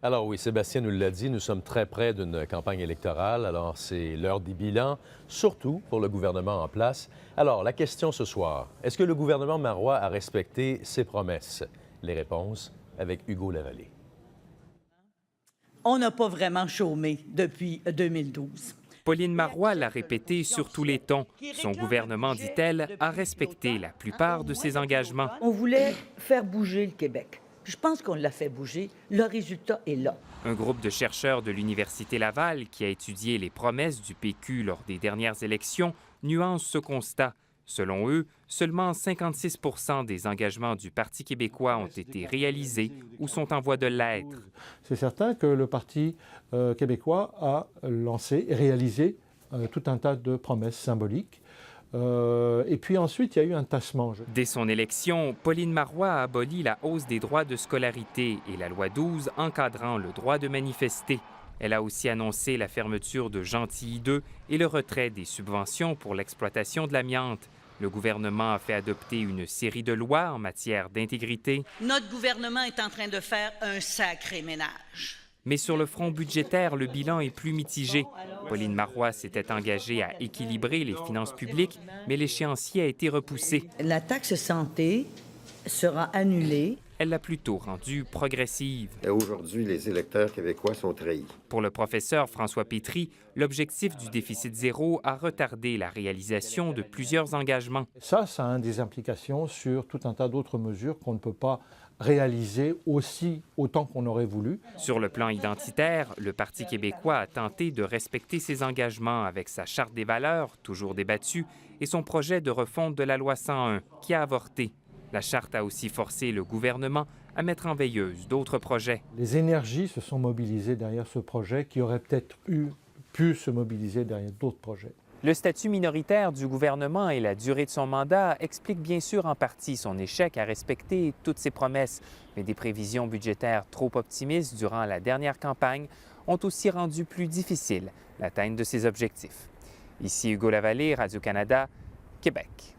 Alors oui, Sébastien nous l'a dit, nous sommes très près d'une campagne électorale. Alors c'est l'heure des bilans, surtout pour le gouvernement en place. Alors la question ce soir, est-ce que le gouvernement Marois a respecté ses promesses? Les réponses avec Hugo Lavallée. On n'a pas vraiment chômé depuis 2012. Pauline Marois l'a répété sur tous les tons. Son gouvernement, dit-elle, a respecté la plupart de ses engagements. On voulait faire bouger le Québec. Je pense qu'on l'a fait bouger. Le résultat est là. Un groupe de chercheurs de l'Université Laval qui a étudié les promesses du PQ lors des dernières élections nuance ce constat. Selon eux, seulement 56 % des engagements du Parti québécois ont été réalisés ou sont en voie de l'être. C'est certain que le Parti québécois a lancé et réalisé tout un tas de promesses symboliques. Et puis ensuite, il y a eu un tassement. Dès son élection, Pauline Marois a aboli la hausse des droits de scolarité et la loi 12 encadrant le droit de manifester. Elle a aussi annoncé la fermeture de Gentilly 2 et le retrait des subventions pour l'exploitation de l'amiante. Le gouvernement a fait adopter une série de lois en matière d'intégrité. Notre gouvernement est en train de faire un sacré ménage. Mais sur le front budgétaire, le bilan est plus mitigé. Pauline Marois s'était engagée à équilibrer les finances publiques, mais l'échéancier a été repoussé. La taxe santé sera annulée. Elle l'a plutôt rendue progressive. Aujourd'hui, les électeurs québécois sont trahis. Pour le professeur François Pétry, l'objectif du déficit zéro a retardé la réalisation de plusieurs engagements. Ça a des implications sur tout un tas d'autres mesures qu'on ne peut pas réaliser autant qu'on aurait voulu. Sur le plan identitaire, le Parti québécois a tenté de respecter ses engagements avec sa charte des valeurs, toujours débattue, et son projet de refonte de la loi 101, qui a avorté. La charte a aussi forcé le gouvernement à mettre en veilleuse d'autres projets. Les énergies se sont mobilisées derrière ce projet qui aurait peut-être pu se mobiliser derrière d'autres projets. Le statut minoritaire du gouvernement et la durée de son mandat expliquent bien sûr en partie son échec à respecter toutes ses promesses. Mais des prévisions budgétaires trop optimistes durant la dernière campagne ont aussi rendu plus difficile l'atteinte de ses objectifs. Ici Hugo Lavallée, Radio-Canada, Québec.